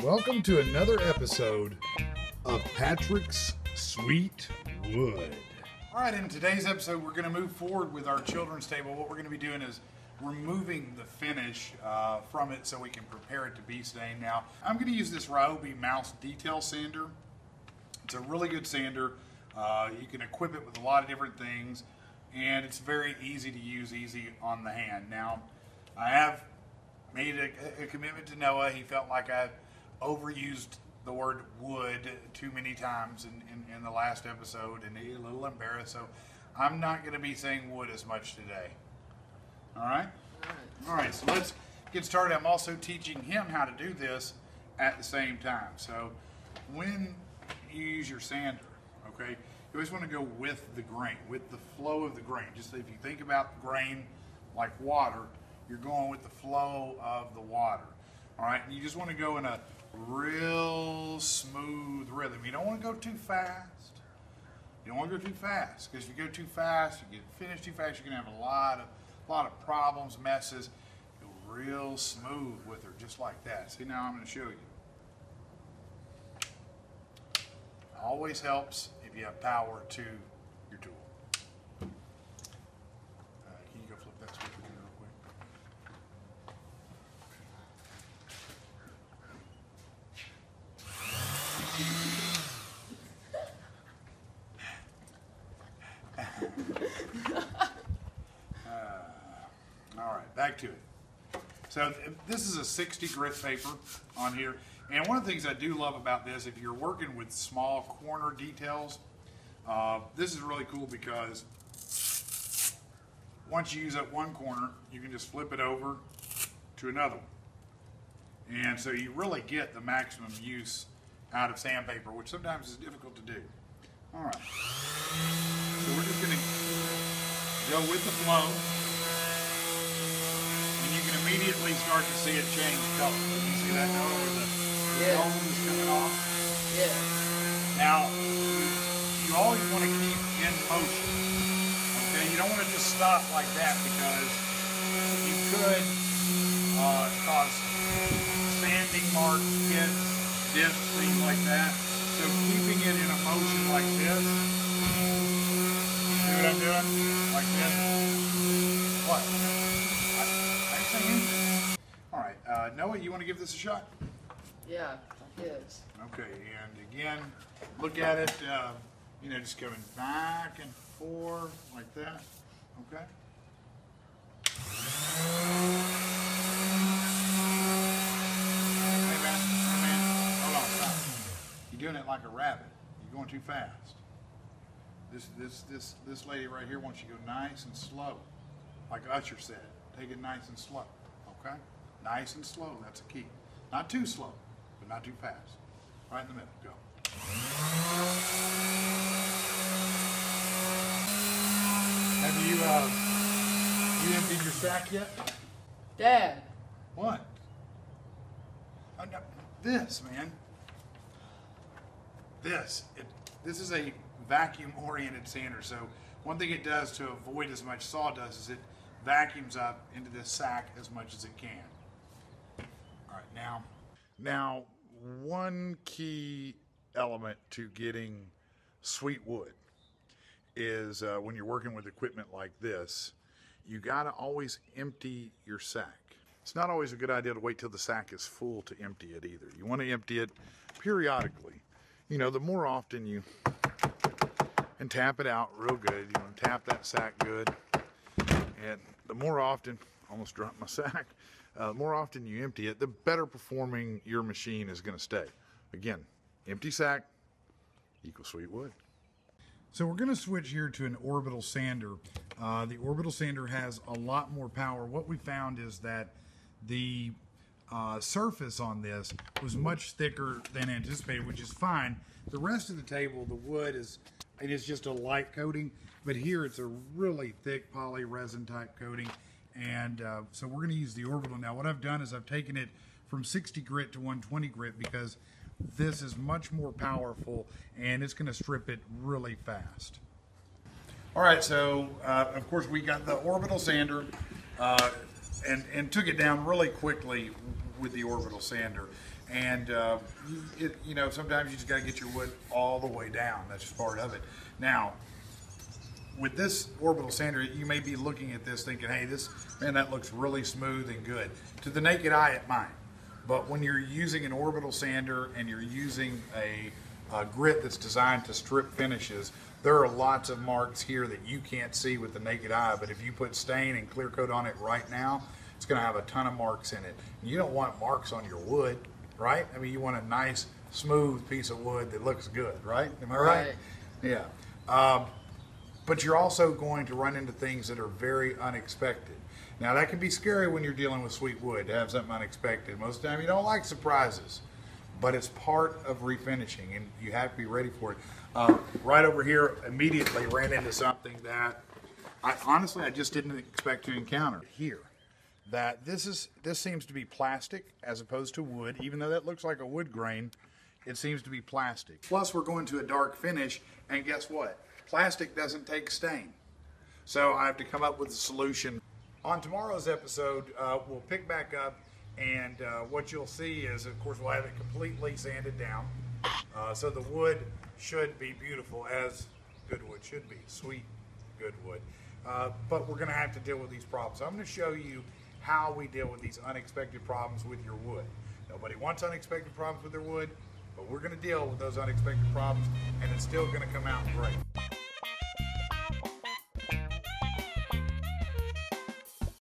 Welcome to another episode of Patrick's Sweet Wood. All right, in today's episode, we're going to move forward with our children's table. What we're going to be doing is removing the finish from it so we can prepare it to be stained. Now, I'm going to use this Ryobi Mouse Detail Sander. It's a really good sander. You can equip it with a lot of different things, and it's very easy to use, easy on the hand. Now, I have made a commitment to Noah. He felt like I overused the word wood too many times in the last episode, and he's a little embarrassed, so I'm not going to be saying wood as much today. All right? All right, so let's get started. I'm also teaching him how to do this at the same time. So when you use your sander, okay, you always want to go with the grain, with the flow of the grain. Just if you think about the grain like water, you're going with the flow of the water. All right, and you just want to go in a real smooth rhythm. You don't want to go too fast. You don't want to go too fast, because if you go too fast, you get finished too fast, you're going to have a lot of problems, messes. Go real smooth with her, just like that. See, now I'm going to show you. Always helps if you have power to your tool. Can you go flip that switch again real quick? All right, back to it. So this is a 60 grit paper on here. And one of the things I do love about this, if you're working with small corner details, this is really cool because once you use up one corner, you can just flip it over to another one. And so you really get the maximum use out of sandpaper, which sometimes is difficult to do. All right. So we're just going to go with the flow. And you can immediately start to see it change color. You see that now where the gold is coming off? Yeah. Now, you always want to keep in motion. Okay, you don't want to just stop like that, because you could cause sanding marks, hits, dips, things like that. So keeping it in a motion like this. See what I'm doing? Like this. What? I ain't saying anything. All right, Noah, you want to give this a shot? Yeah, it is. Okay, and again, look at it, just coming back and forth like that, okay? Hey man, hold on, stop. You're doing it like a rabbit. You're going too fast. This lady right here wants you to go nice and slow, like Usher said. Take it nice and slow, okay? Nice and slow, that's a key. Not too slow, but not too fast. Right in the middle, go. Have you emptied your sack yet? Dad. What? No, this, man. This is a vacuum-oriented sander. So one thing it does to avoid as much sawdust is it vacuums up into this sack as much as it can. All right, now one key element to getting sweet wood is when you're working with equipment like this, you got to always empty your sack. It's not always a good idea to wait till the sack is full to empty it either. You want to empty it periodically. The more often you and tap it out real good. You want to tap that sack good, and the more often, almost dropped my sack. The more often you empty it, the better performing your machine is going to stay. Again, empty sack equals sweet wood. So we're going to switch here to an orbital sander. The orbital sander has a lot more power. What we found is that the surface on this was much thicker than anticipated, which is fine. The rest of the table, the wood is just a light coating, but here it's a really thick poly resin type coating. And so we're going to use the orbital. Now what I've done is I've taken it from 60 grit to 120 grit because this is much more powerful and it's going to strip it really fast. All right, so of course we got the orbital sander and took it down really quickly with the orbital sander. And you know, sometimes you just got to get your wood all the way down. That's just part of it. Now, with this orbital sander, you may be looking at this thinking, hey, man, that looks really smooth and good. To the naked eye, it might. But when you're using an orbital sander and you're using a grit that's designed to strip finishes, there are lots of marks here that you can't see with the naked eye. But if you put stain and clear coat on it right now, it's going to have a ton of marks in it. You don't want marks on your wood, right? I mean, you want a nice, smooth piece of wood that looks good, right? Am I right? Yeah. But you're also going to run into things that are very unexpected. Now, that can be scary when you're dealing with sweet wood, to have something unexpected. Most of the time, you don't like surprises, but it's part of refinishing, and you have to be ready for it. Right over here, immediately ran into something that honestly, I just didn't expect to encounter here. That this seems to be plastic as opposed to wood. Even though that looks like a wood grain, it seems to be plastic. Plus, we're going to a dark finish, and guess what? Plastic doesn't take stain. So I have to come up with a solution. On tomorrow's episode, we'll pick back up, and what you'll see is, of course, we'll have it completely sanded down. So the wood should be beautiful, as good wood should be, sweet, good wood. But we're going to have to deal with these problems. So I'm going to show you how we deal with these unexpected problems with your wood. Nobody wants unexpected problems with their wood, but we're going to deal with those unexpected problems, and it's still going to come out great.